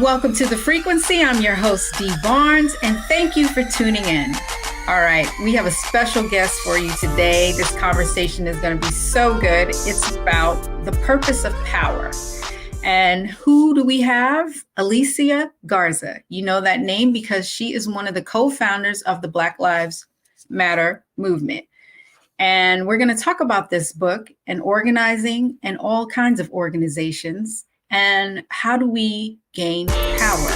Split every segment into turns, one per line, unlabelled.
Welcome to The Frequency. I'm your host, Dee Barnes, and thank you for tuning in. All right, we have a special guest for you today. This conversation is going to be so good. It's about the purpose of power. And who do we have? Alicia Garza. You know that name because she is one of the co-founders of the Black Lives Matter movement. And we're going to talk about this book and organizing and all kinds of organizations and how do we gain power.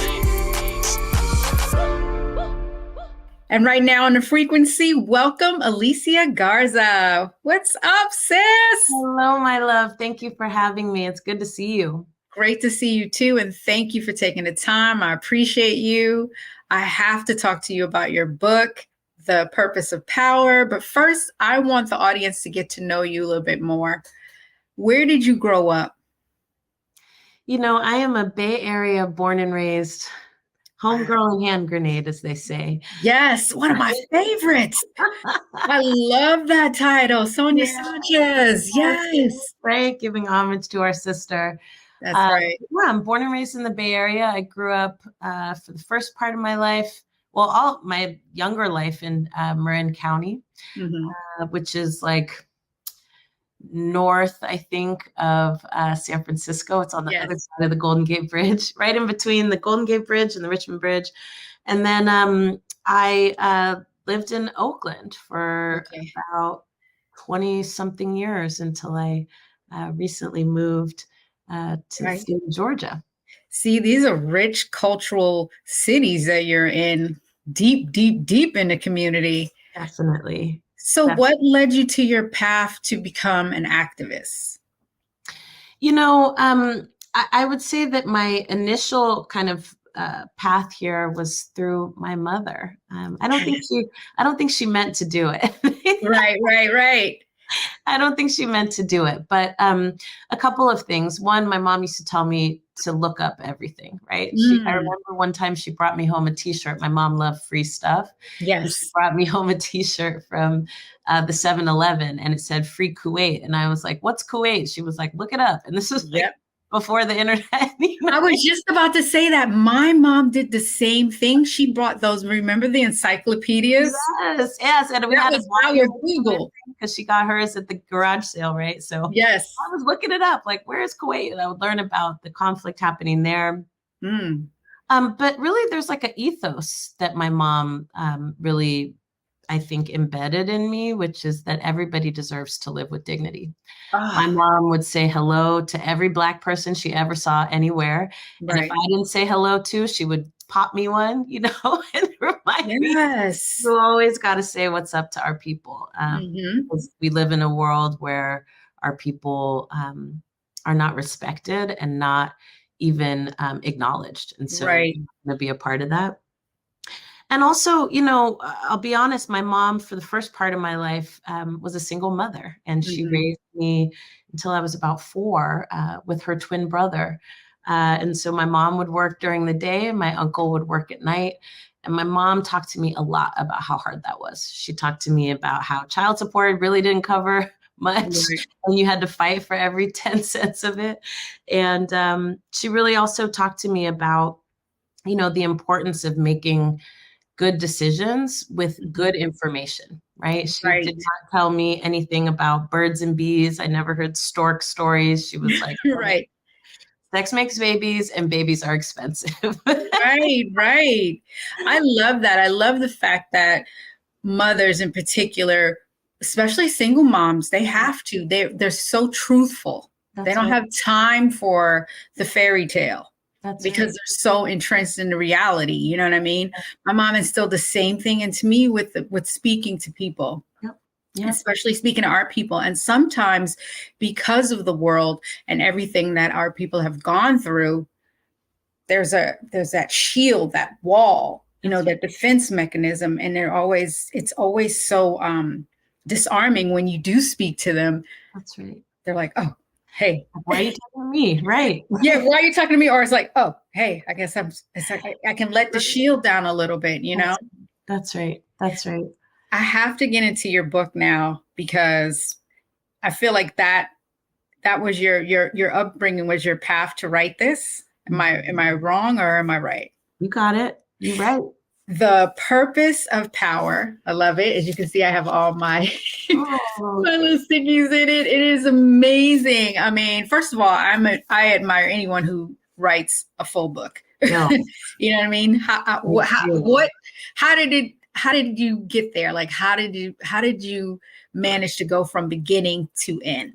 And right now on The Frequency, welcome Alicia Garza. What's up, sis?
Hello, my love. Thank you for having me. It's good to see you.
Great to see you too. And thank you for taking the time. I appreciate you. I have to talk to you about your book, The Purpose of Power. But first, I want the audience to get to know you a little bit more. Where did you grow up?
You know, I am a Bay Area born and raised homegirl and hand grenade, as they say.
Yes, one of my favorites. I love that title, Sonia Sanchez. Yes.
Right, giving homage to our sister.
That's right.
Yeah, I'm born and raised in the Bay Area. I grew up for the first part of my life, well, all my younger life in Marin County, which is like north, I think, of San Francisco. It's on the other side of the Golden Gate Bridge, right in between the Golden Gate Bridge and the Richmond Bridge. And then I lived in Oakland for about 20 something years until I recently moved to the state of Georgia.
See, these are rich cultural cities that you're in, deep, deep, deep in the community.
Definitely.
So what led you to your path to become an activist?
You know, I would say that my initial kind of path here was through my mother. I don't think she meant to do it.
Right.
I don't think she meant to do it, but a couple of things. One, my mom used to tell me to look up everything, right? I remember one time she brought me home a t-shirt. My mom loved free stuff.
Yes.
She brought me home a t-shirt from the 7-Eleven and it said free Kuwait. And I was like, what's Kuwait? She was like, look it up. And this was before the internet.
I was just about to say that my mom did the same thing. She brought those, remember the encyclopedias?
Yes. And we had
to buy Google
because she got hers at the garage sale, right? So
yes,
I was looking it up, like, where is Kuwait? And I would learn about the conflict happening there. But really, there's like an ethos that my mom really, I think, embedded in me, which is that everybody deserves to live with dignity. My mom would say hello to every Black person she ever saw anywhere. And if I didn't say hello to, she would pop me one, you know, and remind me. You always got to say what's up to our people. Because we live in a world where our people are not respected and not even acknowledged. And so I'm going to be a part of that. And also, you know, I'll be honest, my mom for the first part of my life was a single mother, and she raised me until I was about 4 with her twin brother. And so my mom would work during the day and my uncle would work at night. And my mom talked to me a lot about how hard that was. She talked to me about how child support really didn't cover much and you had to fight for every 10 cents of it. And she really also talked to me about, you know, the importance of making good decisions with good information, right? She did not tell me anything about birds and bees. I never heard stork stories. She was like, sex makes babies and babies are expensive.
Right. I love that. I love the fact that mothers in particular, especially single moms, they have to, they're so truthful. They don't have time for the fairy tale. Because they're so entrenched in the reality. You know what I mean? My mom instilled the same thing into me with speaking to people, especially speaking to our people. And sometimes because of the world and everything that our people have gone through, there's that shield, that wall, you know, that defense mechanism. And it's always so disarming when you do speak to them.
That's right.
They're like, oh, hey,
why are you talking to me? Right.
Yeah. Why are you talking to me? Or it's like, oh, hey, I guess it's like, I can let the shield down a little bit, you know?
That's right.
I have to get into your book now because I feel like that was your upbringing was your path to write this. Am I wrong or am I right?
You got it. You're right.
The purpose of power. I love it. As you can see, I have all my my little stickies in it. It is amazing. I mean, first of all, I admire anyone who writes a full book.
Yeah.
You know what I mean? How did you get there? Like, how did you manage to go from beginning to end?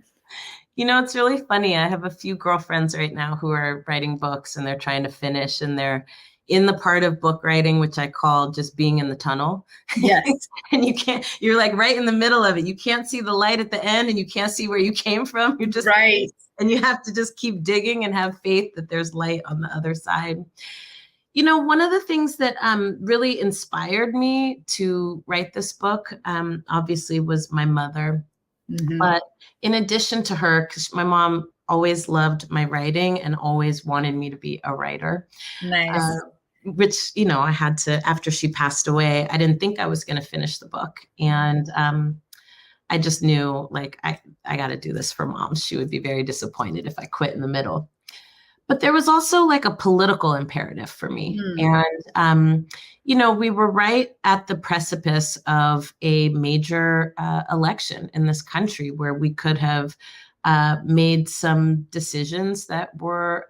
You know, it's really funny. I have a few girlfriends right now who are writing books and they're trying to finish, and they're in the part of book writing, which I call just being in the tunnel.
Yes.
And you're like right in the middle of it. You can't see the light at the end and you can't see where you came from. You're just
right.
And you have to just keep digging and have faith that there's light on the other side. You know, one of the things that really inspired me to write this book, obviously, was my mother. Mm-hmm. But in addition to her, because my mom always loved my writing and always wanted me to be a writer.
Nice.
Which, you know, I had to, after she passed away, I didn't think I was going to finish the book. And I just knew, like, I got to do this for Mom. She would be very disappointed if I quit in the middle. But there was also like a political imperative for me. And, you know, we were right at the precipice of a major election in this country where we could have made some decisions that were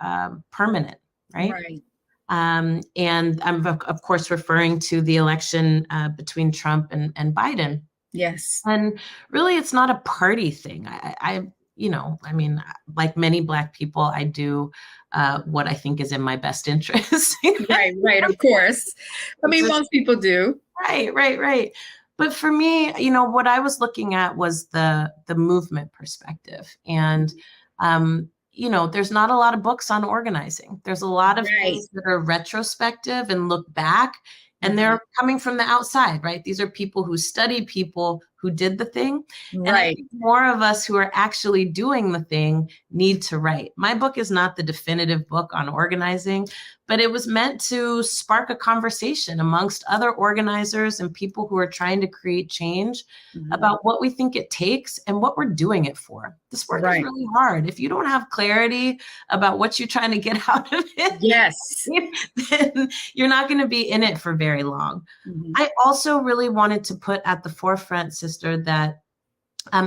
permanent, right?
Right.
And I'm, of course, referring to the election between Trump and Biden.
Yes.
And really, it's not a party thing. You know, I mean, like many Black people, I do what I think is in my best interest.
Right, of course. I mean, most people do.
Right. But for me, you know, what I was looking at was the movement perspective. And, you know, there's not a lot of books on organizing. There's a lot of things that are retrospective and look back. And they're coming from the outside, right? These are people who study people who did the thing. And I think more of us who are actually doing the thing need to write. My book is not the definitive book on organizing, but it was meant to spark a conversation amongst other organizers and people who are trying to create change about what we think it takes and what we're doing it for. This work is really hard. If you don't have clarity about what you're trying to get out of it, then you're not going to be in it for very long. I also really wanted to put at the forefront, sister, that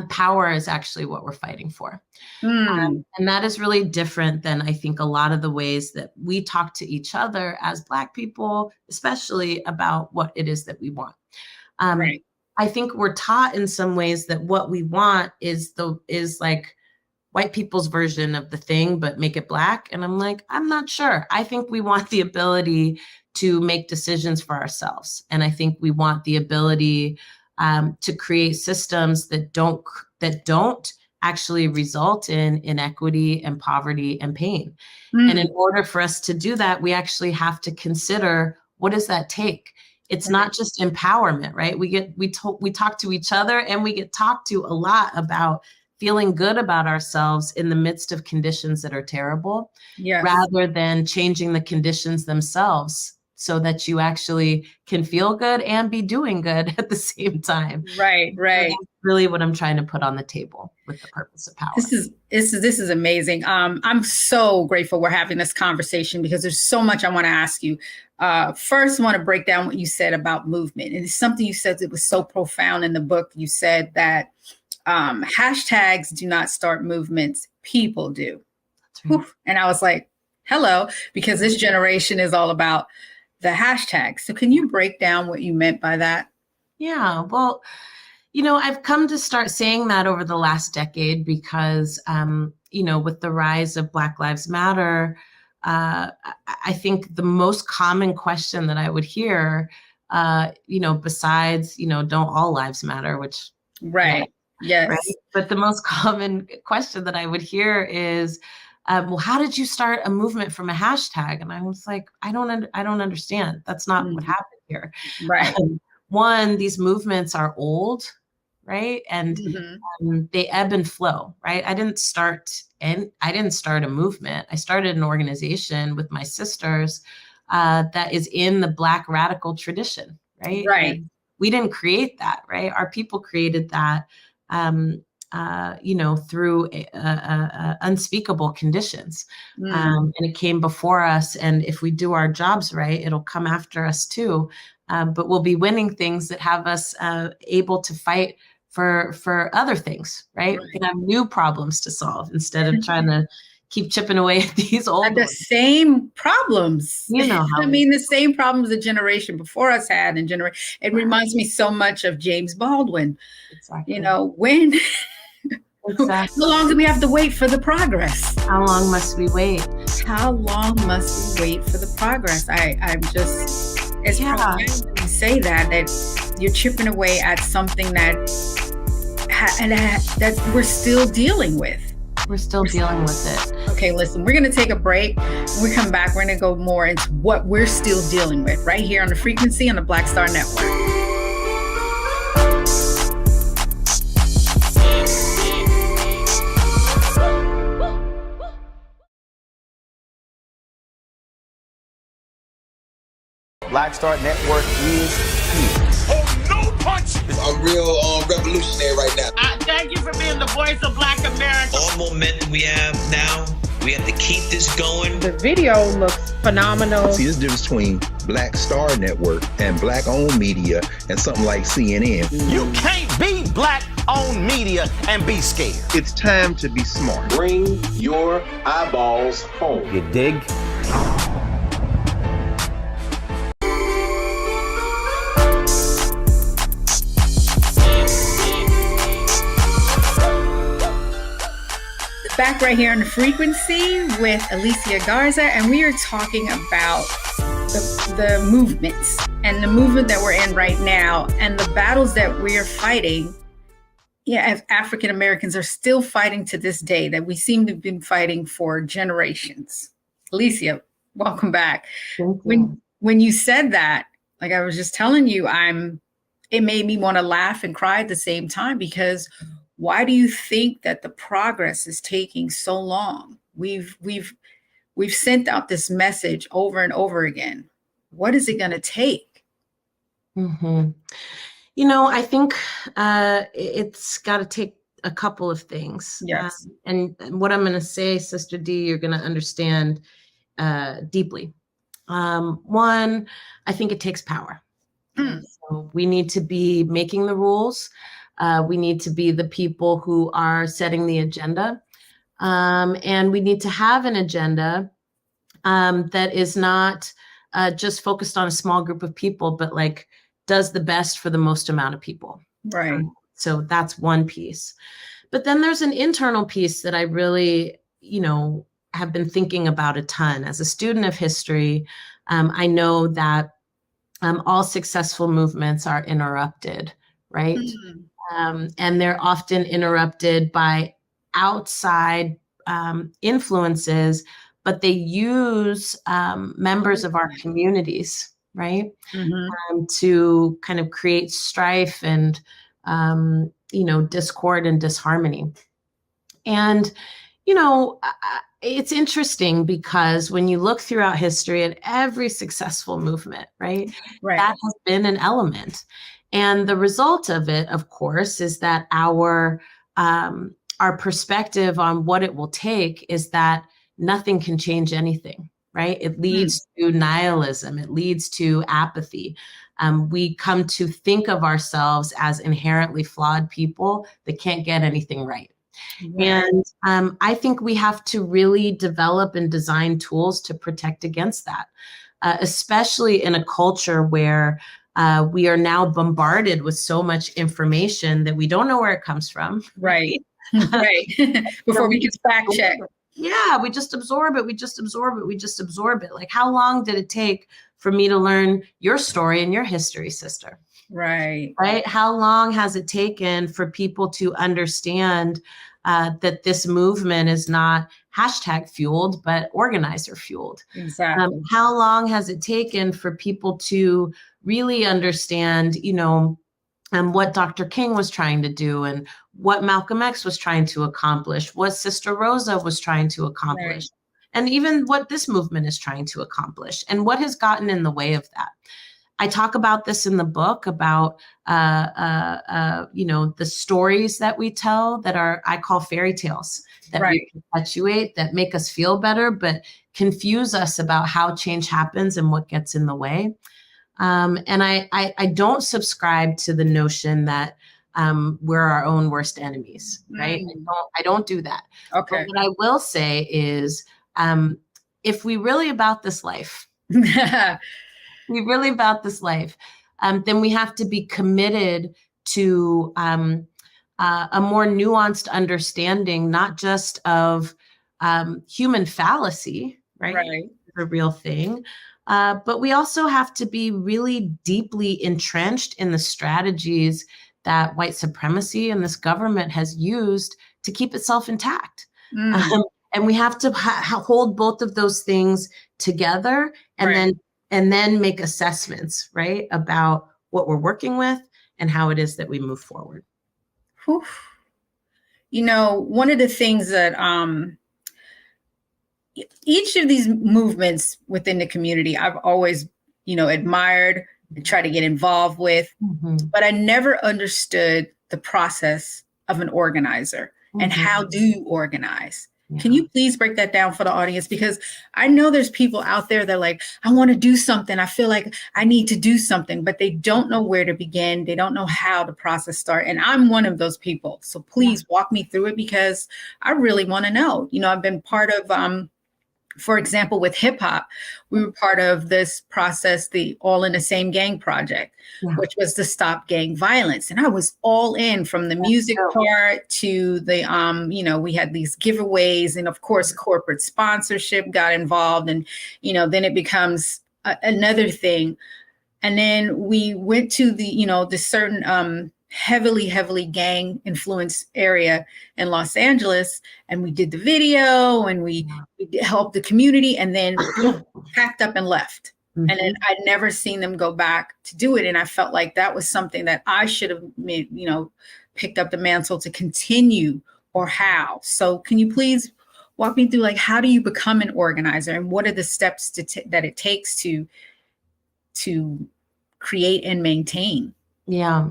power is actually what we're fighting for. And that is really different than I think a lot of the ways that we talk to each other as Black people, especially about what it is that we want. I think we're taught in some ways that what we want is like white people's version of the thing, but make it Black. And I'm like, I'm not sure. I think we want the ability to make decisions for ourselves. And I think we want the ability to create systems that don't actually result in inequity and poverty and pain. And in order for us to do that, we actually have to consider, what does that take? It's not just empowerment, right? We talk to each other, and we get talked to a lot about feeling good about ourselves in the midst of conditions that are terrible, rather than changing the conditions themselves so that you actually can feel good and be doing good at the same time.
Right.
That's really what I'm trying to put on the table with the purpose of power.
This is amazing. I'm so grateful we're having this conversation because there's so much I want to ask you. First, I want to break down what you said about movement. And it's something you said that was so profound in the book. You said that hashtags do not start movements, people do. That's right. And I was like, hello, because this generation is all about the hashtag. So can you break down what you meant by that?
Yeah, well, you know, I've come to start saying that over the last decade because, you know, with the rise of Black Lives Matter, I think the most common question that I would hear, you know, besides, you know, don't all lives matter, which.
Yes.
Right? But the most common question that I would hear is, well, how did you start a movement from a hashtag? And I was like, I don't understand. That's not what happened here.
Right.
One, these movements are old, right? And they ebb and flow, right? I didn't start a movement. I started an organization with my sisters that is in the Black radical tradition, right?
Right.
And we didn't create that, right? Our people created that. through unspeakable conditions. And it came before us. And if we do our jobs right, it'll come after us too. But we'll be winning things that have us able to fight for other things, right? We can have new problems to solve instead of trying to keep chipping away at these old
the same problems.
How
the same problems the generation before us had, and it reminds me so much of James Baldwin.
Exactly.
When
exactly.
How long do we have to wait for the progress?
How long must we wait?
How long must we wait for the progress? I'm just, it's profound when you say that you're chipping away at something that we're still dealing with.
We're still dealing with it.
Okay, listen, we're going to take a break. When we come back, we're going to go more into what we're still dealing with right here on the frequency on the Black Star Network.
Black Star Network is here.
Oh, no punch!
I'm real revolutionary right now.
Thank you for being the voice of Black America.
All momentum we have now, we have to keep this going.
The video looks phenomenal.
See, there's a difference between Black Star Network and Black-owned media and something like CNN.
You can't be Black-owned media and be scared.
It's time to be smart.
Bring your eyeballs home.
You dig?
Back right here on the frequency with Alicia Garza, and we are talking about the movements and the movement that we're in right now and the battles that we are fighting. As African Americans are still fighting to this day, that we seem to have been fighting for generations. Alicia, welcome back. When you said that, like I was just telling you, it made me want to laugh and cry at the same time, because why do you think that the progress is taking so long? We've sent out this message over and over again. What is it going to take?
Mm-hmm. I think it's got to take a couple of things.
Yes.
And what I'm going to say, Sister Dee, you're going to understand deeply. One, I think it takes power. So we need to be making the rules. We need to be the people who are setting the agenda. And we need to have an agenda that is not just focused on a small group of people, but like does the best for the most amount of people.
Right.
So that's one piece. But then there's an internal piece that I really, have been thinking about a ton. As a student of history, I know that all successful movements are interrupted, right? Mm-hmm. And they're often interrupted by outside influences, but they use members of our communities, right? Mm-hmm. To kind of create strife and, discord and disharmony. And, it's interesting because when you look throughout history at every successful movement, right, that has been an element. And the result of it, of course, is that our perspective on what it will take is that nothing can change anything, right? It leads to nihilism. It leads to apathy. We come to think of ourselves as inherently flawed people that can't get anything right. And I think we have to really develop and design tools to protect against that, especially in a culture where we are now bombarded with so much information that we don't know where it comes from.
Right. Before we can fact check.
Yeah, we just absorb it. Like, how long did it take for me to learn your story and your history, sister?
Right.
How long has it taken for people to understand that this movement is not hashtag fueled, but organizer fueled?
Exactly.
How long has it taken for people to really understand, what Dr. King was trying to do and what Malcolm X was trying to accomplish, what Sister Rosa was trying to accomplish, and even what this movement is trying to accomplish, and what has gotten in the way of that? I talk about this in the book about, the stories that we tell that I call fairy tales that we perpetuate, that make us feel better, but confuse us about how change happens and what gets in the way. And I don't subscribe to the notion that we're our own worst enemies, right? I don't do that.
Okay.
But what I will say is, if we really about this life, then we have to be committed to a more nuanced understanding, not just of human fallacy, right? A real thing. But we also have to be really deeply entrenched in the strategies that white supremacy and this government has used to keep itself intact. And we have to hold both of those things together, and then make assessments, right, about what we're working with and how it is that we move forward.
Whew. You know, one of the things that each of these movements within the community, I've always, admired and tried to get involved with, but I never understood the process of an organizer and how do you organize? Can you please break that down for the audience? Because I know there's people out there that are like, I want to do something. I feel like I need to do something, but they don't know where to begin. They don't know how the process starts. And I'm one of those people. So please walk me through it, because I really want to know. I've been part of, for example, with hip hop, we were part of this process, the All in the Same Gang project, which was to stop gang violence. And I was all in, from the music part to the, we had these giveaways, and of course, corporate sponsorship got involved, and, then it becomes another thing. And then we went to the certain, heavily gang influenced area in Los Angeles, and we did the video, and we helped the community, and then packed up and left. And then I'd never seen them go back to do it. And I felt like that was something that I should have made, picked up the mantle to continue, or how. So can you please walk me through, like, how do you become an organizer, and what are the steps that it takes to create and maintain?
Yeah.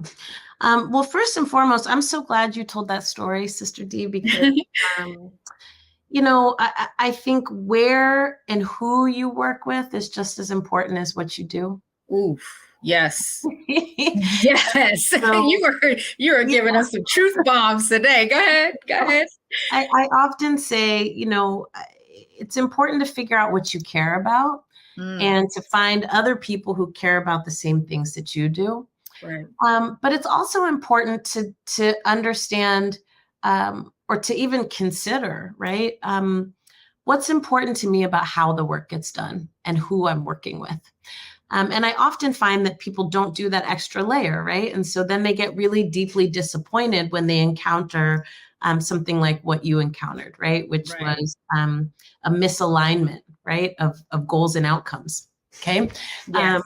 Well, first and foremost, I'm so glad you told that story, Sister Dee, because, I think where and who you work with is just as important as what you do.
Oof. Yes. Yes. So, you are giving us some truth bombs today. Go ahead.
I often say, it's important to figure out what you care about, and to find other people who care about the same things that you do.
Right.
But it's also important to understand, or to even consider, right? What's important to me about how the work gets done and who I'm working with. And I often find that people don't do that extra layer, right? And so then they get really deeply disappointed when they encounter something like what you encountered, right? Which was a misalignment, right, of goals and outcomes. Okay.
Yes.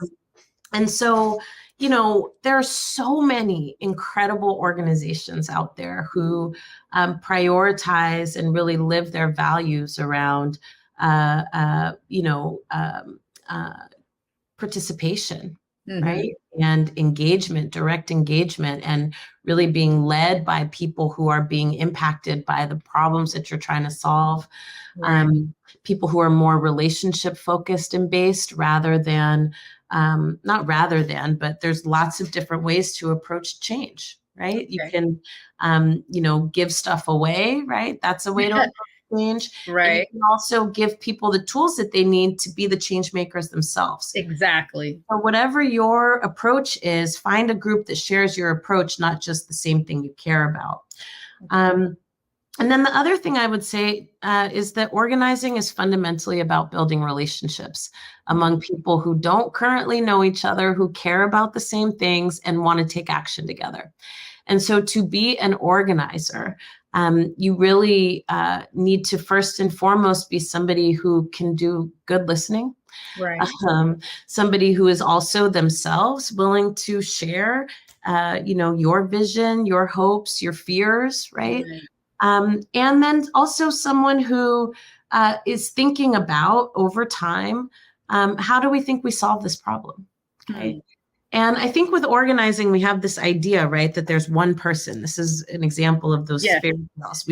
And so, there are so many incredible organizations out there who prioritize and really live their values around, participation, right? And engagement, direct engagement, and really being led by people who are being impacted by the problems that you're trying to solve. People who are more relationship focused and based rather than, but there's lots of different ways to approach change, right? You can, give stuff away, right? That's a way to approach change.
Right.
And you can also give people the tools that they need to be the change makers themselves.
Exactly.
So whatever your approach is, find a group that shares your approach, not just the same thing you care about. And then the other thing I would say is that organizing is fundamentally about building relationships among people who don't currently know each other, who care about the same things and want to take action together. And so to be an organizer, you really need to first and foremost be somebody who can do good listening.
Right.
Somebody who is also themselves willing to share, your vision, your hopes, your fears, right? And then also someone who is thinking about over time, how do we think we solve this problem? Okay. And I think with organizing, we have this idea, right, that there's one person. This is an example of those fairy tales.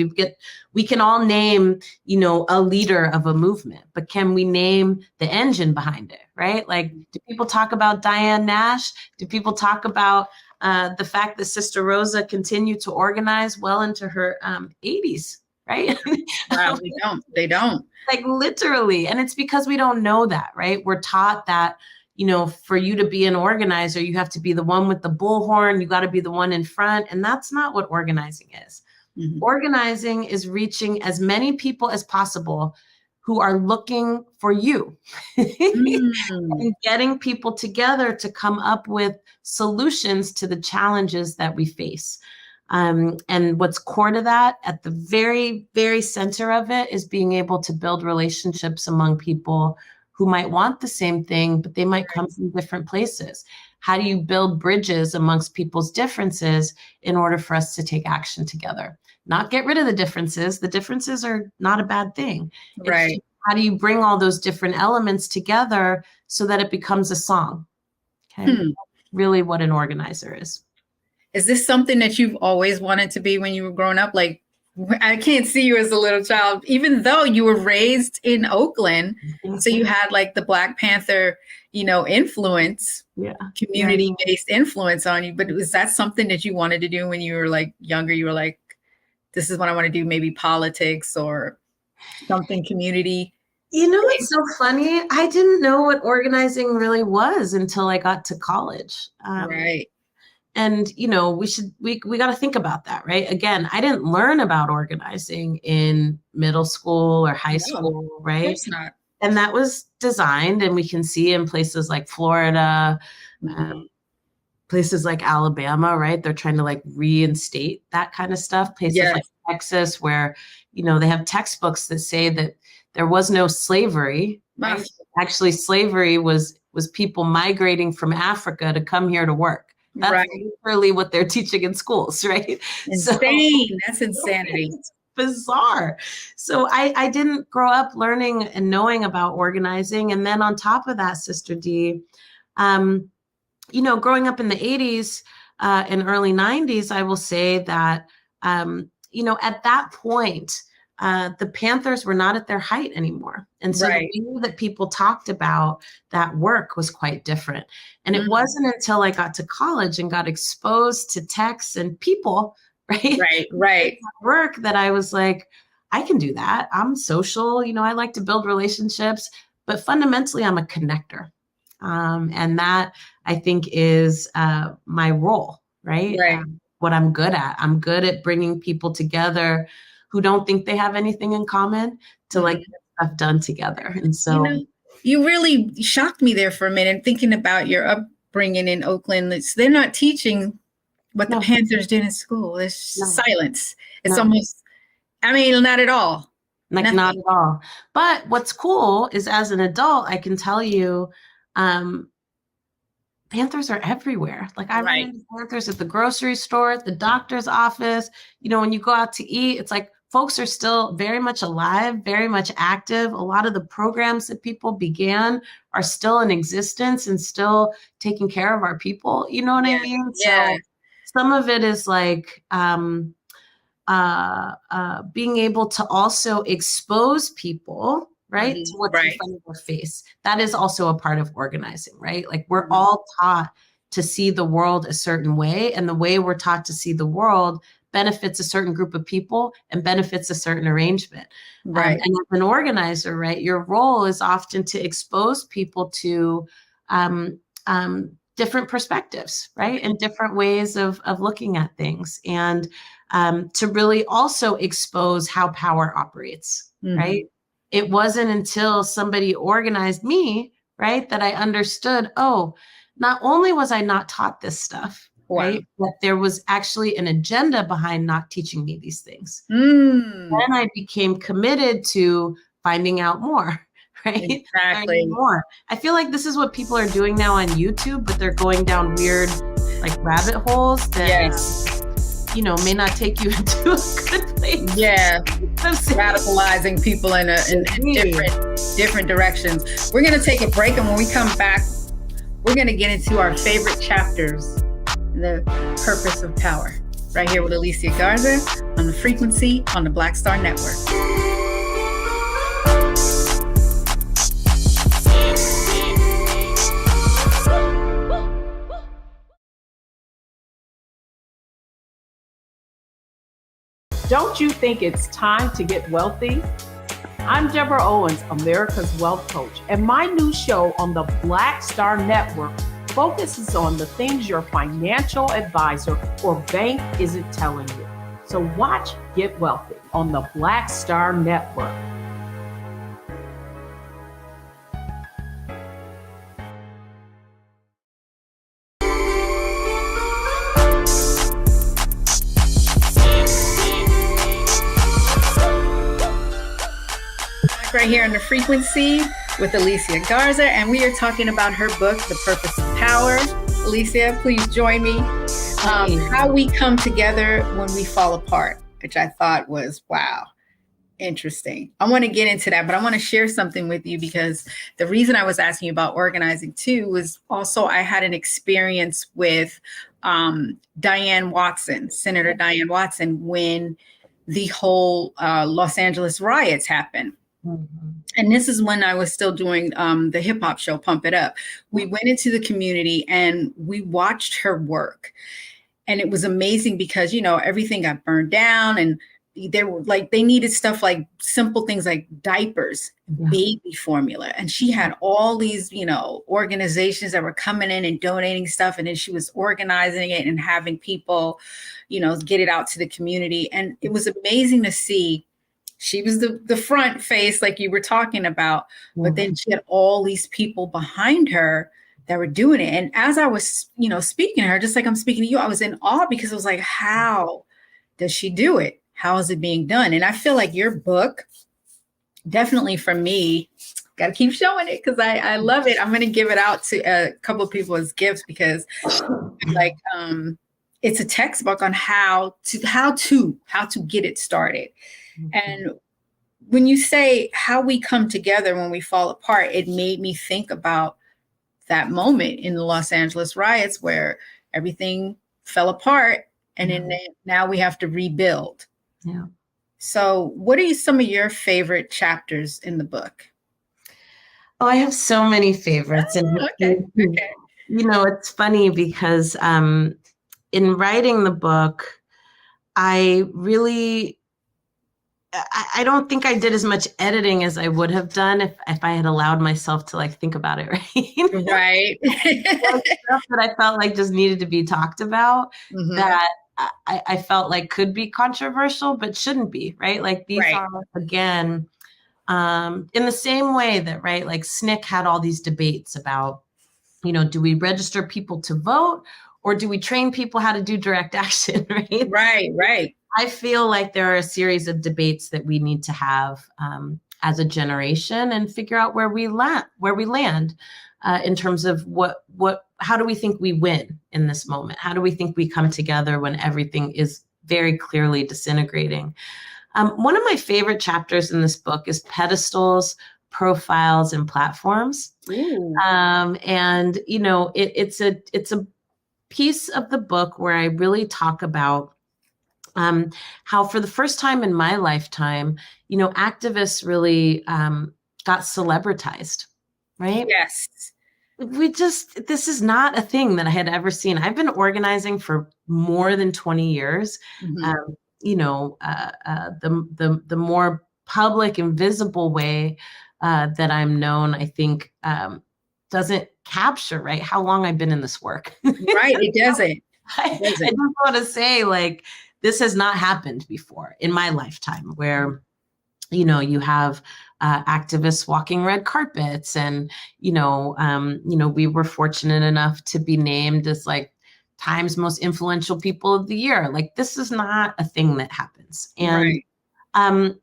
We can all name, a leader of a movement, but can we name the engine behind it, right? Like, do people talk about Diane Nash? Do people talk about the fact that Sister Rosa continued to organize well into her 80s, right?
Wow, they don't.
Like, literally. And it's because we don't know that, right? We're taught that, for you to be an organizer, you have to be the one with the bullhorn. You got to be the one in front. And that's not what organizing is. Mm-hmm. Organizing is reaching as many people as possible who are looking for you and getting people together to come up with solutions to the challenges that we face. And what's core to that, at the very, very center of it, is being able to build relationships among people who might want the same thing, but they might come from different places. How do you build bridges amongst people's differences in order for us to take action together? Not get rid of the differences. The differences are not a bad thing.
Right.
It's how do you bring all those different elements together so that it becomes a song? Okay. Really what an organizer is.
Is this something that you've always wanted to be when you were growing up? Like, I can't see you as a little child, even though you were raised in Oakland. So you had like the Black Panther, influence, community-based influence on you. But was that something that you wanted to do when you were like younger? You were like, this is what I want to do, maybe politics or something community?
It's so funny. I didn't know what organizing really was until I got to college.
Right.
And, we got to think about that, right? Again, I didn't learn about organizing in middle school or high school, right?
Of course not.
And that was designed, and we can see in places like Florida, places like Alabama, right? They're trying to like reinstate that kind of stuff. Places like Texas, where, they have textbooks that say that there was no slavery. Right? Actually, slavery was people migrating from Africa to come here to work. That's literally what they're teaching in schools, right?
Insane. That's insanity.
It's bizarre. So I didn't grow up learning and knowing about organizing. And then on top of that, Sister Dee, growing up in the 80s and early 90s, I will say that, at that point, the Panthers were not at their height anymore. And so the way that people talked about that work was quite different. And it wasn't until I got to college and got exposed to texts and people, right? Work that I was like, I can do that. I'm social, I like to build relationships, but fundamentally I'm a connector. And that I think is my role, right? What I'm good at. I'm good at bringing people together who don't think they have anything in common to like get stuff done together. And so
you really shocked me there for a minute, thinking about your upbringing in Oakland. They're not teaching what the Panthers did in school. It's silence. It's almost, not at all.
Like not at all. But what's cool is as an adult, I can tell you, Panthers are everywhere. Like I run into Panthers at the grocery store, at the doctor's office. When you go out to eat, it's like folks are still very much alive, very much active. A lot of the programs that people began are still in existence and still taking care of our people. You know what I mean?
Yeah.
So some of it is like being able to also expose people, right, to what's in front of their face. That is also a part of organizing, right? Like we're all taught to see the world a certain way, and the way we're taught to see the world benefits a certain group of people and benefits a certain arrangement. And as an organizer, right, your role is often to expose people to different perspectives, right, and different ways of looking at things, and to really also expose how power operates, right? It wasn't until somebody organized me, right, that I understood, not only was I not taught this stuff, right, but there was actually an agenda behind not teaching me these things. Then I became committed to finding out more, right?
Exactly.
More. I feel like this is what people are doing now on YouTube, but they're going down weird, like rabbit holes that, may not take you into a good place.
Yeah. Radicalizing people in different directions. We're going to take a break, and when we come back, we're going to get into our favorite chapters, the purpose of power, right here with Alicia Garza on The Frequency on the Black Star Network.
Don't you think it's time to get wealthy? I'm Deborah Owens, America's Wealth Coach, and my new show on the Black Star Network focuses on the things your financial advisor or bank isn't telling you. So watch Get Wealthy on the Black Star Network.
Right here on The Frequency with Alicia Garza, and we are talking about her book, The Purpose of Power. Alicia, please join me. How we come together when we fall apart, which I thought was, wow, interesting. I want to get into that, but I want to share something with you because the reason I was asking you about organizing too was also I had an experience with Diane Watson, Senator Diane Watson, when the whole Los Angeles riots happened. Mm-hmm. And this is when I was still doing the hip hop show, Pump It Up. We went into the community and we watched her work. And it was amazing because, you know, everything got burned down and they needed stuff like simple things like diapers, baby formula. And she had all these, you know, organizations that were coming in and donating stuff. And then she was organizing it and having people, you know, get it out to the community. And it was amazing to see. She was the front face, like you were talking about, but then she had all these people behind her that were doing it. And as I was, you know, speaking to her, just like I'm speaking to you, I was in awe because I was like, how does she do it? How is it being done? And I feel like your book, definitely for me, got to keep showing it because I love it. I'm going to give it out to a couple of people as gifts because like, it's a textbook on how to get it started. And when you say how we come together when we fall apart, it made me think about that moment in the Los Angeles riots where everything fell apart and then now we have to rebuild. Yeah. So what are some of your favorite chapters in the book?
Oh, I have so many favorites. Okay. You know, it's funny because in writing the book, I don't think I did as much editing as I would have done if I had allowed myself to like think about it, right?
Right.
Stuff that I felt like just needed to be talked about that I felt like could be controversial, but shouldn't be, right? Like these are, again, in the same way that, right, like SNCC had all these debates about, you know, do we register people to vote or do we train people how to do direct action, right?
Right.
I feel like there are a series of debates that we need to have as a generation and figure out where we land in terms of how do we think we win in this moment? How do we think we come together when everything is very clearly disintegrating? One of my favorite chapters in this book is Pedestals, Profiles, and Platforms. And you know, it's a piece of the book where I really talk about how for the first time in my lifetime, you know, activists really got celebritized, right?
Yes.
This is not a thing that I had ever seen. I've been organizing for more than 20 years. You know, the more public and visible way that I'm known, I think, doesn't capture, right, how long I've been in this work.
Right, it doesn't.
I just want to say, like, this has not happened before in my lifetime where, you know, you have activists walking red carpets and, you know, we were fortunate enough to be named as like Time's most influential people of the year. Like, this is not a thing that happens. And,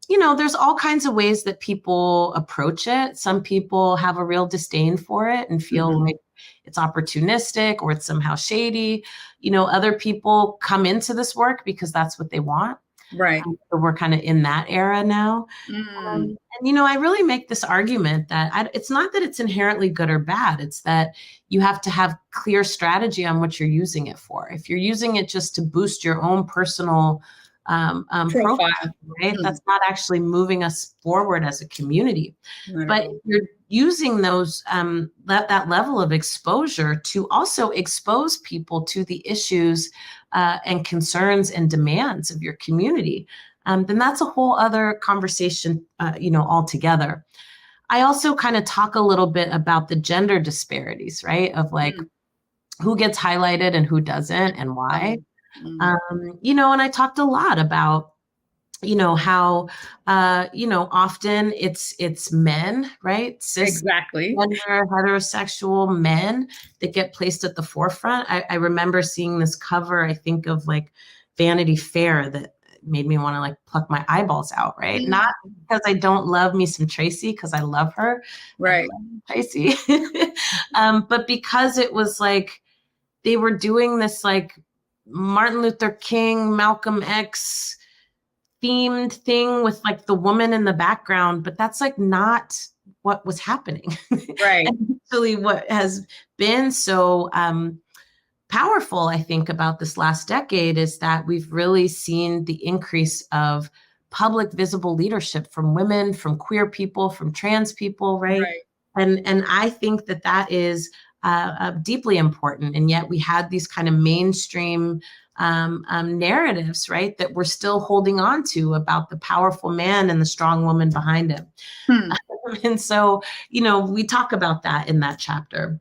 you know, there's all kinds of ways that people approach it. Some people have a real disdain for it and feel like it's opportunistic or it's somehow shady. You know, other people come into this work because that's what they want.
Right.
So we're kind of in that era now. And, I really make this argument that it's not that it's inherently good or bad. It's that you have to have clear strategy on what you're using it for. If you're using it just to boost your own personal profile, right? That's not actually moving us forward as a community. But if you're using those that level of exposure to also expose people to the issues and concerns and demands of your community, then that's a whole other conversation, altogether. I also kind of talk a little bit about the gender disparities, right? Of like who gets highlighted and who doesn't and why. And I talked a lot about, how, often it's men, right?
Exactly.
Gender, heterosexual men that get placed at the forefront. I remember seeing this cover, I think of like Vanity Fair, that made me want to like pluck my eyeballs out, right? Not because I don't love me some Tracy, because I love her.
Right.
Tracy. But because it was like, they were doing this like Martin Luther King, Malcolm X themed thing with like the woman in the background, but that's like not what was happening.
Right.
And actually what has been so powerful, I think, about this last decade is that we've really seen the increase of public visible leadership from women, from queer people, from trans people, right? And I think that is deeply important. And yet we had these kind of mainstream narratives, right, that we're still holding on to about the powerful man and the strong woman behind him. And so, we talk about that in that chapter.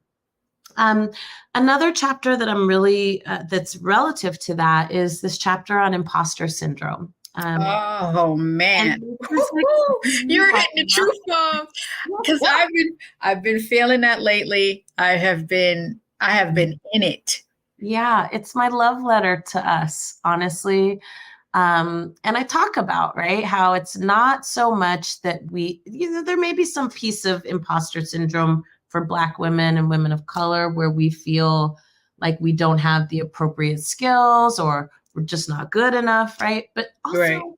Another chapter that I'm really, that's relative to that is this chapter on imposter syndrome.
Oh man, you're hitting the truth bomb, because I've been feeling that lately. I have been in it.
Yeah, it's my love letter to us, honestly. And I talk about, right, how it's not so much that there may be some piece of imposter syndrome for Black women and women of color where we feel like we don't have the appropriate skills or we're just not good enough, right? But also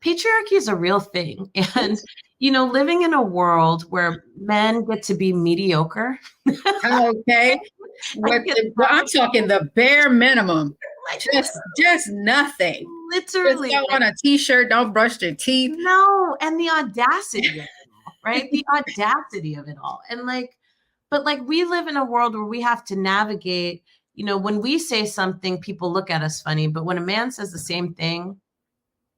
patriarchy is a real thing. And, living in a world where men get to be mediocre.
Okay. I'm talking the bare minimum. Just nothing.
Literally.
Just don't want a t-shirt, don't brush your teeth.
No, and the audacity of it all, right? The audacity of it all. And but we live in a world where we have to navigate, when we say something, people look at us funny, but when a man says the same thing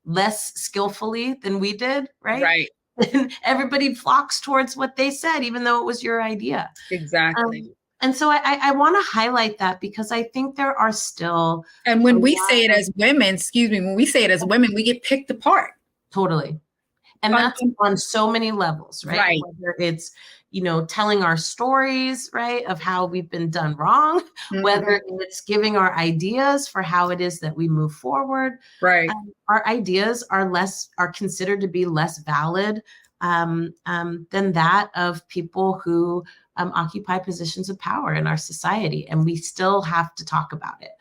less skillfully than we did, right?
Right.
And everybody flocks towards what they said, even though it was your idea.
Exactly.
And so I want to highlight that because I think there are still.
And when we say it as women, when we say it as women, we get picked apart.
Totally. And that's on so many levels, right?
Right.
Whether it's, telling our stories, right, of how we've been done wrong, whether it's giving our ideas for how it is that we move forward.
Right.
Our ideas are considered to be less valid than that of people who occupy positions of power in our society. And we still have to talk about it.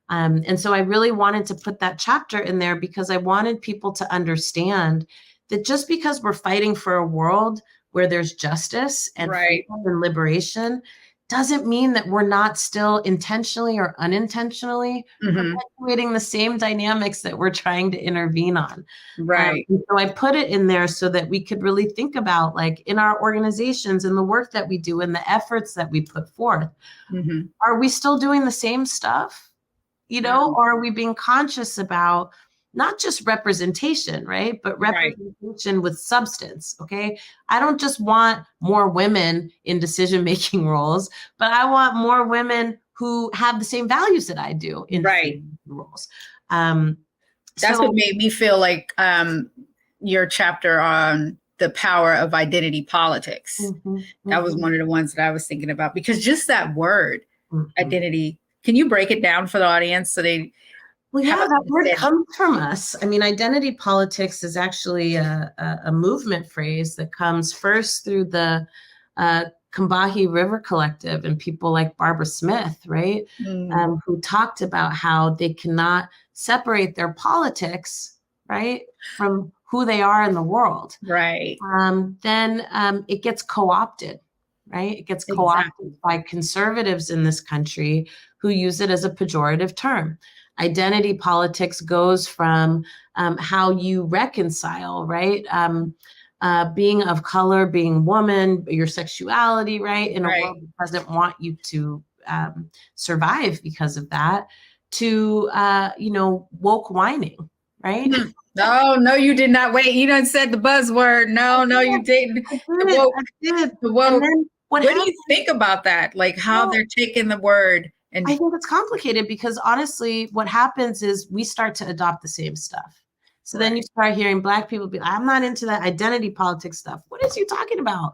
And so I really wanted to put that chapter in there because I wanted people to understand that just because we're fighting for a world where there's justice and freedom and liberation doesn't mean that we're not still intentionally or unintentionally perpetuating the same dynamics that we're trying to intervene on.
Right.
So I put it in there so that we could really think about, like, in our organizations and the work that we do and the efforts that we put forth, are we still doing the same stuff? Or are we being conscious about not just representation, right? But representation with substance, okay? I don't just want more women in decision-making roles, but I want more women who have the same values that I do in decision-making roles.
That's what made me feel like your chapter on the power of identity politics. That was one of the ones that I was thinking about, because just that word, identity, can you break it down for the audience so they...
Well, yeah, that word comes from us. I mean, identity politics is actually a movement phrase that comes first through the Combahee River Collective and people like Barbara Smith, right? Who talked about how they cannot separate their politics, right, from who they are in the world,
Right.
then it gets co-opted, right? It gets co-opted by conservatives in this country who use it as a pejorative term. Identity politics goes from how you reconcile, right? Being of color, being woman, your sexuality, right? In a world that doesn't want you to survive because of that, to, woke whining, right?
No, you did not. Wait, you done said the buzzword. No, you didn't.
I did.
The woke.
And then
what do you think about that? Like how they're taking the word? And
I think it's complicated because honestly, what happens is we start to adopt the same stuff. So then you start hearing Black people be like, I'm not into that identity politics stuff. What is you talking about?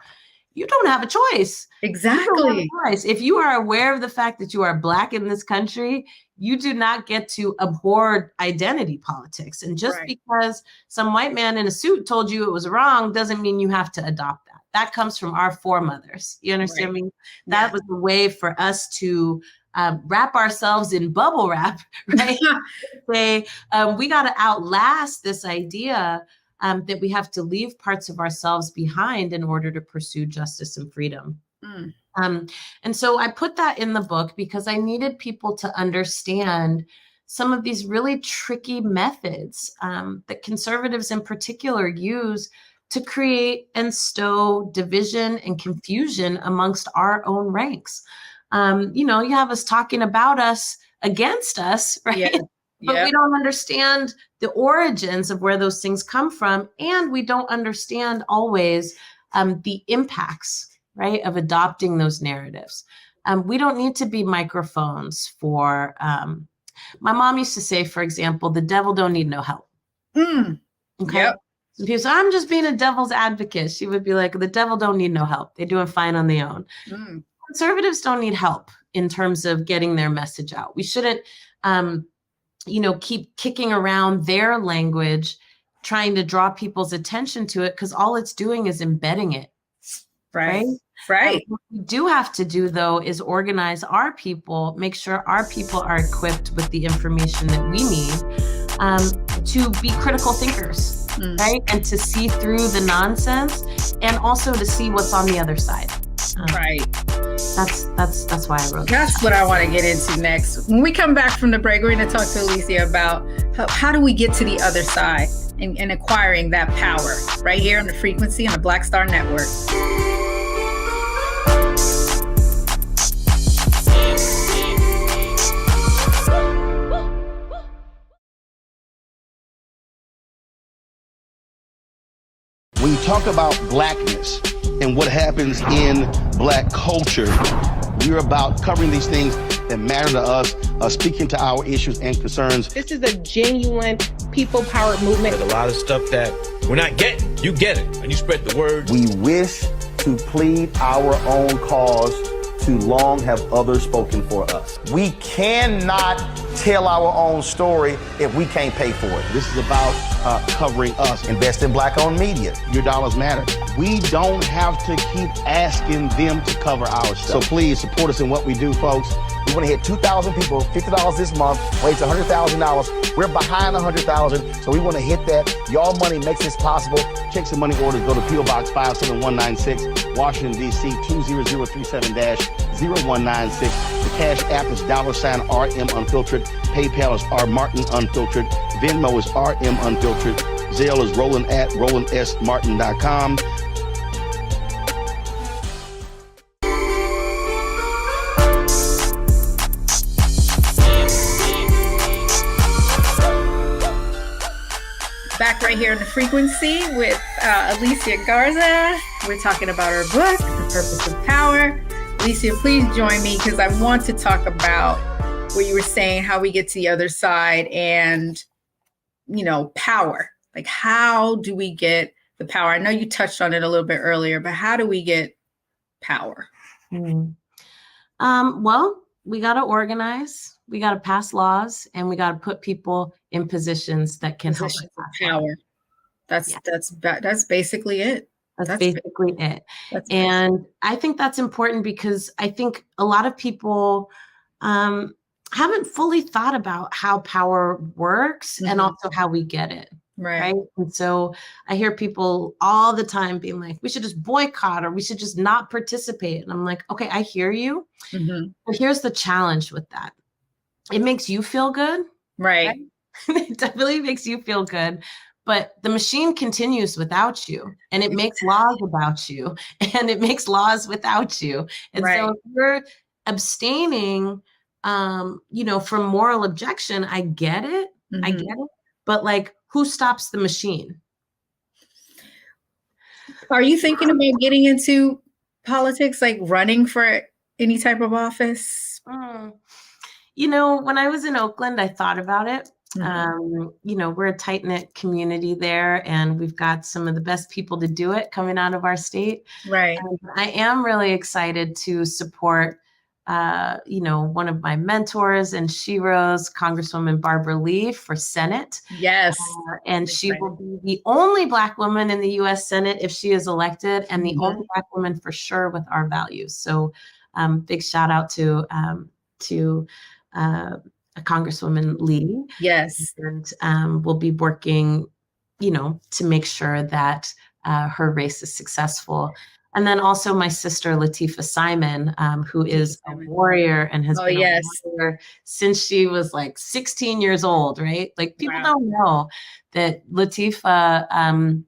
You don't have a choice.
Exactly.
If you are aware of the fact that you are Black in this country, you do not get to abhor identity politics. And just because some white man in a suit told you it was wrong doesn't mean you have to adopt that. That comes from our foremothers. You understand me? That was the way for us to wrap ourselves in bubble wrap, right? Say, we got to outlast this idea that we have to leave parts of ourselves behind in order to pursue justice and freedom. And so I put that in the book because I needed people to understand some of these really tricky methods that conservatives in particular use to create and stow division and confusion amongst our own ranks. You have us talking about us against us, right? Yeah. But we don't understand the origins of where those things come from. And we don't understand always the impacts, right, of adopting those narratives. We don't need to be microphones for, my mom used to say, for example, the devil don't need no help. Okay. Yep. So people say, I'm just being a devil's advocate. She would be like, the devil don't need no help. They're doing fine on their own. Conservatives don't need help in terms of getting their message out. We shouldn't, keep kicking around their language, trying to draw people's attention to it, because all it's doing is embedding it. Right. What we do have to do, though, is organize our people, make sure our people are equipped with the information that we need to be critical thinkers, right? And to see through the nonsense and also to see what's on the other side. That's why I wrote
That's what I want to get into next. When we come back from the break, we're going to talk to Alicia about how do we get to the other side and acquiring that power right here on the frequency on the Black Star Network.
When you talk about blackness and what happens in Black culture, we're about covering these things that matter to us, speaking to our issues and concerns.
This is a genuine people-powered movement.
There's a lot of stuff that we're not getting. You get it, and you spread the word.
We wish to plead our own cause. Too long have others spoken for us. We cannot tell our own story if we can't pay for it.
This is about covering us.
Invest in Black-owned media.
Your dollars matter. We don't have to keep asking them to cover our stuff. So please support us in what we do, folks.
We want to hit 2,000 people, $50 this month, raise $100,000. We're behind 100,000, so we want to hit that. Y'all money makes this possible.
Checks and money orders go to P.O. Box 57196, Washington, D.C. 20037-0196. The Cash App is $RM Unfiltered. PayPal is R Martin Unfiltered. Venmo is RM Unfiltered. Zelle is roland@rolandsmartin.com.
Back right here in the frequency with Alicia Garza. We're talking about her book, The Purpose of Power. Alicia, please join me because I want to talk about what you were saying, how we get to the other side and, power. Like, how do we get the power? I know you touched on it a little bit earlier, but how do we get power?
Well, we got to organize. We got to pass laws, and we got to put people in positions that can help us.
Power. That's basically it.
That's basically it. And I think that's important because I think a lot of people haven't fully thought about how power works and also how we get it. Right. And so I hear people all the time being like, we should just boycott or we should just not participate. And I'm like, okay, I hear you. But here's the challenge with that. It makes you feel good.
Right.
It definitely makes you feel good. But the machine continues without you, and it makes laws about you, and it makes laws without you. And so if you're abstaining, from moral objection, I get it. I get it. But like, who stops the machine?
Are you thinking about getting into politics, like running for any type of office?
When I was in Oakland, I thought about it. We're a tight-knit community there, and we've got some of the best people to do it coming out of our state.
Right.
I am really excited to support, one of my mentors and sheroes, Congresswoman Barbara Lee, for Senate.
Yes.
And she will be the only Black woman in the U.S. Senate if she is elected, and the only Black woman for sure with our values. So big shout out to Congresswoman Lee.
Yes.
And we'll be working, to make sure that her race is successful. And then also my sister, Latifah Simon, who is a warrior and has been a warrior since she was like 16 years old, right? Like people don't know that Latifah,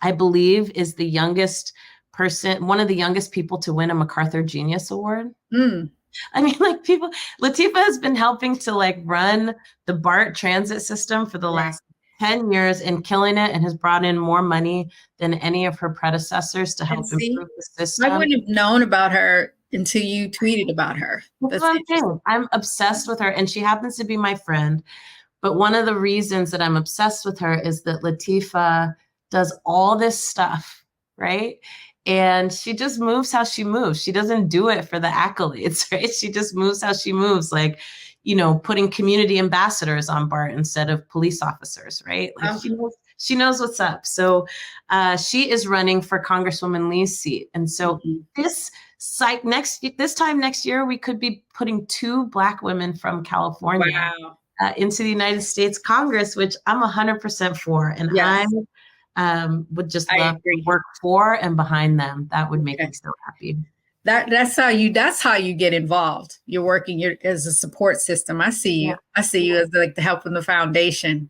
I believe, is the youngest person, one of the youngest people to win a MacArthur Genius Award. I mean, like Latifah has been helping to like run the BART transit system for the last 10 years and killing it, and has brought in more money than any of her predecessors to help improve the system.
I wouldn't have known about her until you tweeted about her.
That's what I'm saying. I'm obsessed with her, and she happens to be my friend. But one of the reasons that I'm obsessed with her is that Latifah does all this stuff, right? And she just moves how she moves. She doesn't do it for the accolades, right? She just moves how she moves, like, putting community ambassadors on BART instead of police officers, right? Like she knows what's up. So she is running for Congresswoman Lee's seat. And so this time next year, we could be putting 2 Black women from California into the United States Congress, which I'm 100% for. And I would just love to work for and behind them. That would make me so happy.
That's how you get involved. You're working as a support system. I see you. I see you as like the help in the foundation.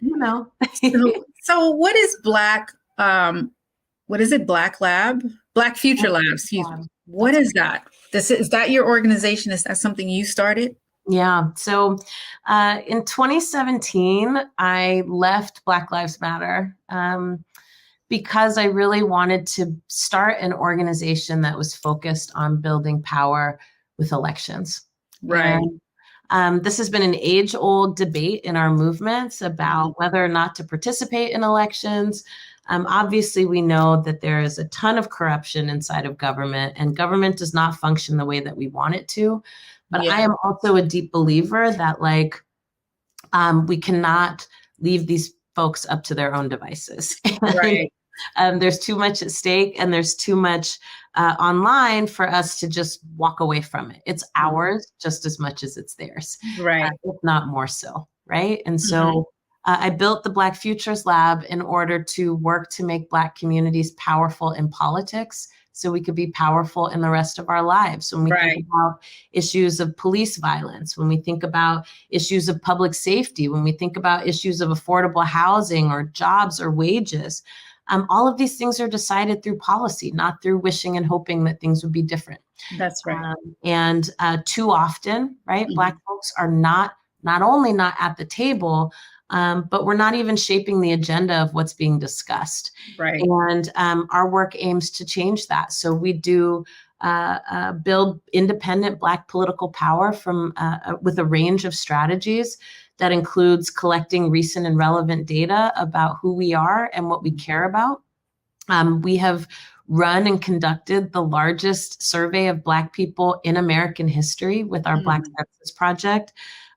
So what is Black? What is it? Black Future Lab. Excuse me. What is that? Is that your organization? Is that something you started?
Yeah. So in 2017, I left Black Lives Matter because I really wanted to start an organization that was focused on building power with elections.
Right.
And, this has been an age-old debate in our movements about whether or not to participate in elections. Obviously, we know that there is a ton of corruption inside of government, and government does not function the way that we want it to. But I am also a deep believer that we cannot leave these folks up to their own devices.
Right.
There's too much at stake, and there's too much online for us to just walk away from it. It's ours just as much as it's theirs,
right?
If not more so, right? And so I built the Black Futures Lab in order to work to make Black communities powerful in politics, so we could be powerful in the rest of our lives. When we think about issues of police violence, when we think about issues of public safety, when we think about issues of affordable housing or jobs or wages, all of these things are decided through policy, not through wishing and hoping that things would be different.
That's right.
And too often, right, Black folks are not only not at the table, but we're not even shaping the agenda of what's being discussed.
Right.
And our work aims to change that. So we do build independent Black political power with a range of strategies that includes collecting recent and relevant data about who we are and what we care about. We have run and conducted the largest survey of Black people in American history with our Black Census Project.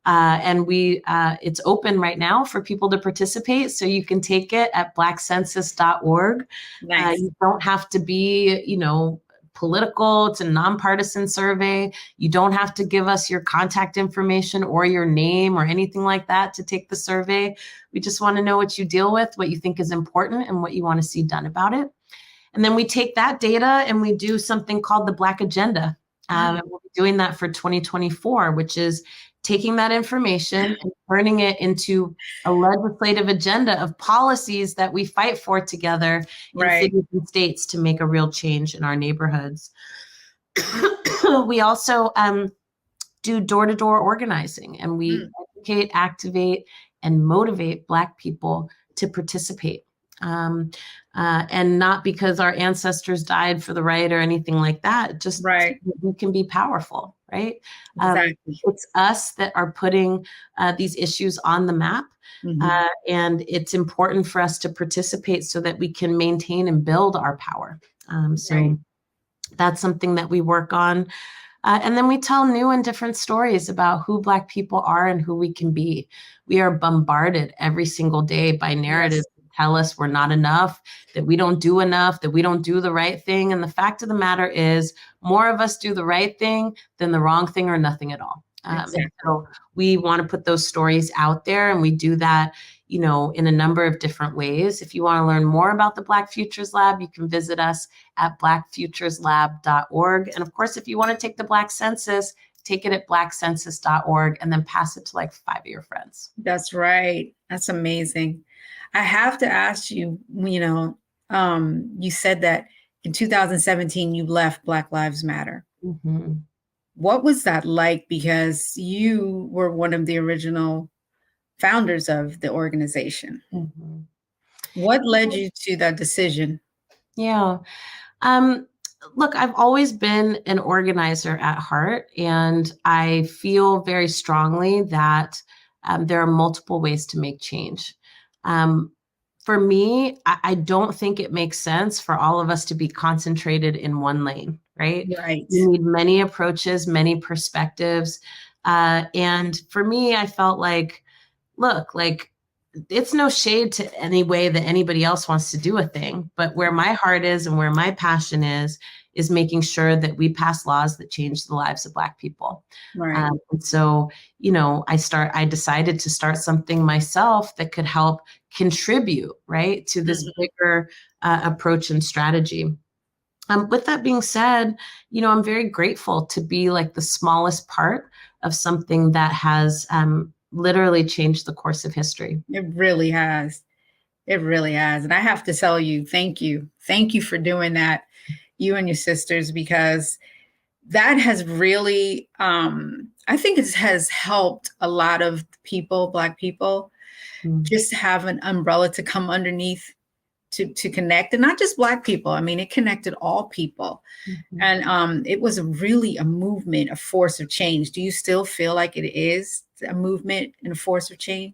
And it's open right now for people to participate. So you can take it at blackcensus.org.
Nice.
You don't have to be, political. It's a nonpartisan survey. You don't have to give us your contact information or your name or anything like that to take the survey. We just want to know what you deal with, what you think is important, and what you want to see done about it. And then we take that data and we do something called the Black Agenda. And we'll be doing that for 2024, which is taking that information and turning it into a legislative agenda of policies that we fight for together in cities and states to make a real change in our neighborhoods. We also do door-to-door organizing, and we educate, activate, and motivate Black people to participate. And not because our ancestors died for the right or anything like that, just we can be powerful, right?
Exactly.
It's us that are putting these issues on the map. And it's important for us to participate so that we can maintain and build our power. So that's something that we work on. And then we tell new and different stories about who Black people are and who we can be. We are bombarded every single day by narratives that tell us we're not enough, that we don't do enough, that we don't do the right thing. And the fact of the matter is more of us do the right thing than the wrong thing or nothing at all. And so we want to put those stories out there, and we do that, you know, in a number of different ways. If you want to learn more about the Black Futures Lab, you can visit us at blackfutureslab.org. And of course, if you want to take the Black Census, take it at blackcensus.org and then pass it to like 5 of your friends.
That's right. That's amazing. I have to ask you, you know, you said that in 2017, you left Black Lives Matter. What was that like? Because you were one of the original founders of the organization. What led you to that decision?
Yeah. Look, I've always been an organizer at heart, and I feel very strongly that there are multiple ways to make change. For me, I don't think it makes sense for all of us to be concentrated in one lane, right? You need many approaches, many perspectives. And for me, I felt like, look, like it's no shade to any way that anybody else wants to do a thing, but where my heart is and where my passion is making sure that we pass laws that change the lives of Black people. And so, you know, I decided to start something myself that could help contribute, right, to this bigger approach and strategy. With that being said, you know, I'm very grateful to be like the smallest part of something that has literally changed the course of history.
It really has. It really has. And I have to tell you, thank you. Thank you for doing that, you and your sisters, because that has really, I think it has helped a lot of people, Black people, just have an umbrella to come underneath to connect, and not just Black people. I mean, it connected all people. And it was really a movement, a force of change. Do you still feel like it is a movement and a force of change?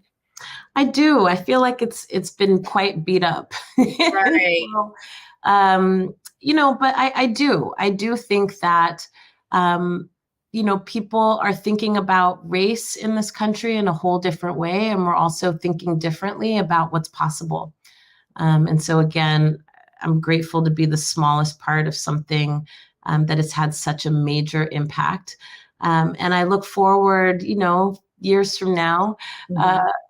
I do. I feel like it's been quite beat up. So, you know, but I do think that, you know, people are thinking about race in this country in a whole different way. And we're also thinking differently about what's possible. And so, again, I'm grateful to be the smallest part of something that has had such a major impact. And I look forward, you know, years from now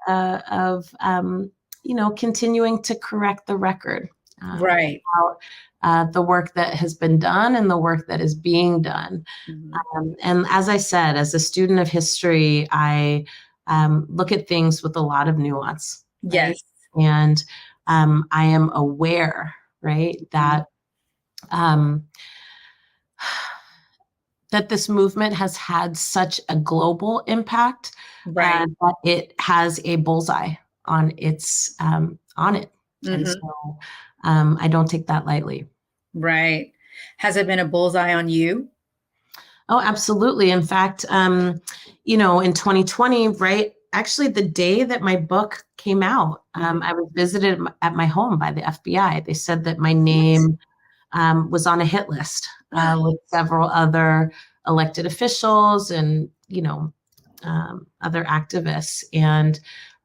of, you know, continuing to correct the record. About the work that has been done and the work that is being done. And as I said, as a student of history, I look at things with a lot of nuance.
Yes.
Right? And I am aware, right, that that this movement has had such a global impact that it has a bullseye on its on it. And so I don't take that lightly.
Right. Has it been a bullseye on you?
Oh, absolutely. In fact, you know, in 2020, right, actually the day that my book came out, I was visited at my home by the FBI. They said that my name was on a hit list with several other elected officials and, you know, other activists. And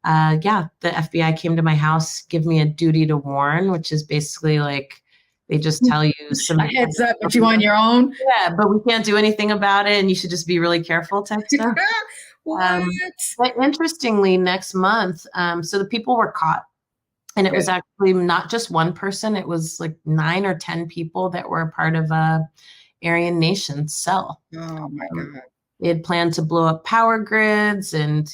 yeah, the FBI came to my house, give me a duty to warn, which is basically like, They just tell you some
heads up, but you on your own.
Yeah, but we can't do anything about it, and you should just be really careful type stuff. But interestingly, next month, so the people were caught. And it was actually not just one person. It was like 9 or 10 people that were a part of a Aryan Nation cell.
Oh my God.
They had planned to blow up power grids and,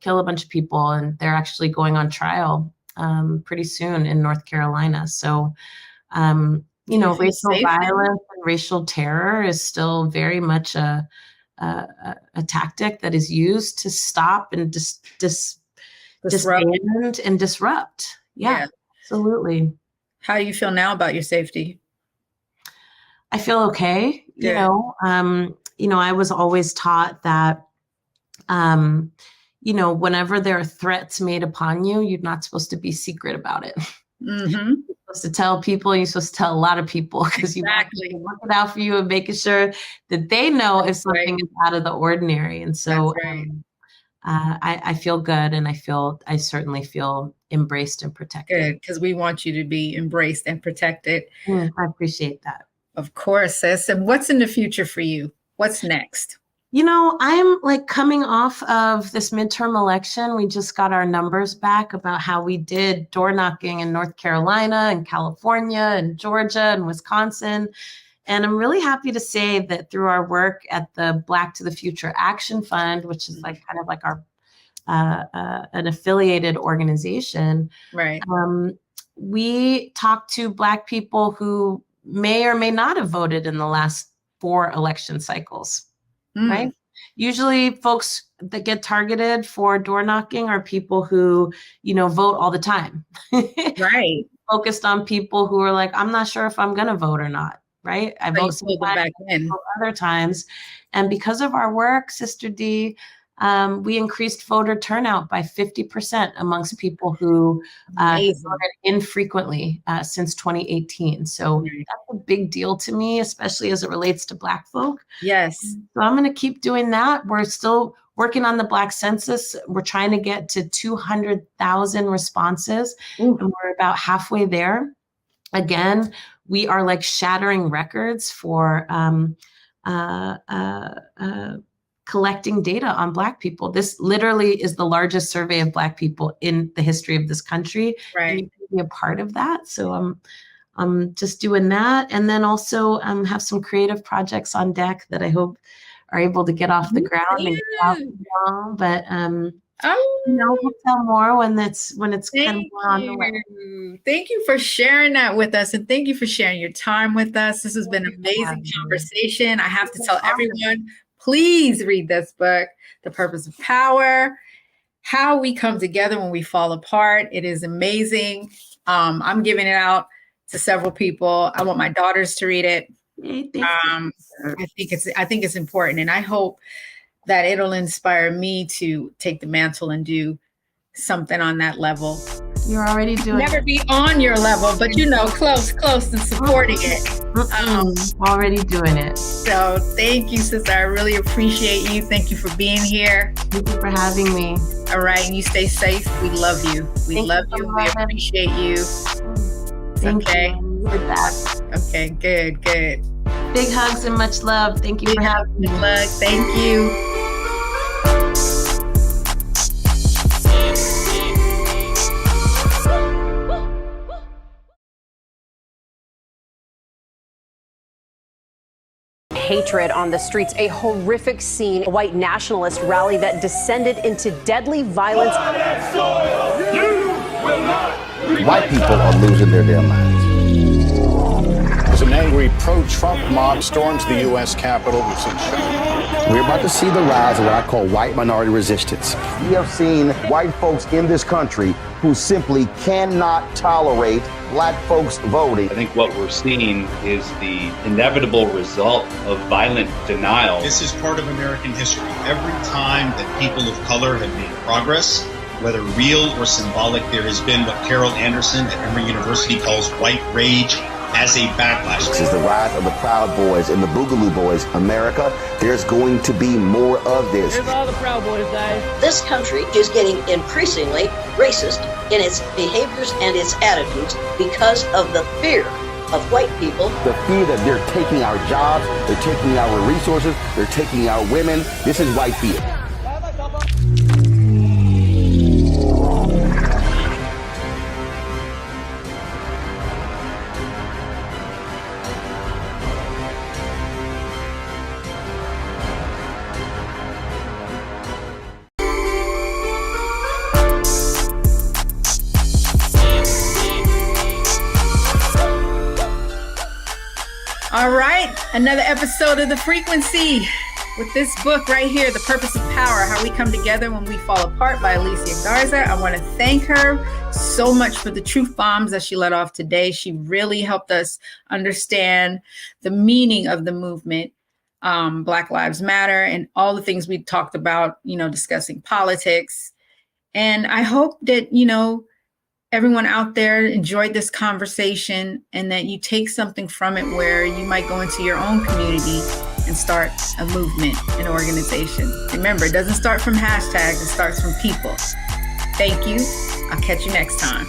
kill a bunch of people. And they're actually going on trial pretty soon in North Carolina. So, racial violence and racial terror is still very much a tactic that is used to stop and disband and disrupt. Yeah, absolutely.
How do you feel now about your safety?
I feel okay. I was always taught that, whenever there are threats made upon you, you're not supposed to be secret about it.
Mm-hmm.
You're supposed to tell people, you're supposed to tell a lot of people because you want to look it out for you and making sure that they know if something is out of the ordinary. And so I feel good, and I certainly feel embraced and protected.
Good, because we want you to be embraced and protected.
I appreciate that.
Of course, sis. And what's in the future for you? What's next?
I'm like coming off of this midterm election. We just got our numbers back about how we did door knocking in North Carolina and California and Georgia and Wisconsin. And I'm really happy to say that through our work at the Black to the Future Action Fund, which is like kind of like our an affiliated organization,
right?
We talked to Black people who may or may not have voted in the last 4 election cycles, right? Usually folks that get targeted for door knocking are people who, vote all the time.
Right.
Focused on people who are like, I'm not sure if I'm going to vote or not. Right. I vote back in other times. And because of our work, Sister D, we increased voter turnout by 50% amongst people who voted infrequently since 2018. So that's a big deal to me, especially as it relates to Black folk.
Yes.
So I'm going to keep doing that. We're still working on the Black census. We're trying to get to 200,000 responses, and we're about halfway there. Again, we are like shattering records for collecting data on Black people. This literally is the largest survey of Black people in the history of this country.
Right.
And you can be a part of that. So I'm just doing that. And then also have some creative projects on deck that I hope are able to get off the ground and get out long. But we'll tell more when it's kind of on the way.
Thank you for sharing that with us, and thank you for sharing your time with us. This has been an amazing conversation. I have to tell everyone, please read this book, The Purpose of Power, How We Come Together When We Fall Apart. It is amazing. I'm giving it out to several people. I want my daughters to read it. I think it's important, and I hope that it'll inspire me to take the mantle and do something on that level.
You're already doing
Never be on your level, but close and supporting it.
Already doing it.
So thank you, sister. I really appreciate you. Thank you for being here.
Thank you for having me.
All right. And you stay safe. We love you. We love you. We appreciate you.
Thank you. With that.
Okay, good.
Big hugs and much love. Thank you for having me.
Thank you.
Hatred on the streets, a horrific scene, a white nationalist rally that descended into deadly violence.
White people are losing their damn minds.
As an angry pro-Trump mob storms the U.S. Capitol,
we're about to see the rise of what I call white minority resistance. We have seen white folks in this country who simply cannot tolerate Black folks voting.
I think what we're seeing is the inevitable result of violent denial.
This is part of American history. Every time that people of color have made progress, whether real or symbolic, there has been what Carol Anderson at Emory University calls white rage as a backlash.
This is the rise of the Proud Boys and the Boogaloo Boys. America, there's going to be more of this.
Here's all the Proud Boys, guys.
This country is getting increasingly racist in its behaviors and its attitudes because of the fear of white people.
The fear that they're taking our jobs, they're taking our resources, they're taking our women. This is white fear.
All right, another episode of The Frequency with this book right here, The Purpose of Power, How We Come Together When We Fall Apart by Alicia Garza. I want to thank her so much for the truth bombs that she let off today. She really helped us understand the meaning of the movement, Black Lives Matter, and all the things we talked about, discussing politics. And I hope that, everyone out there enjoyed this conversation and that you take something from it where you might go into your own community and start a movement, an organization. Remember, it doesn't start from hashtags, it starts from people. Thank you. I'll catch you next time.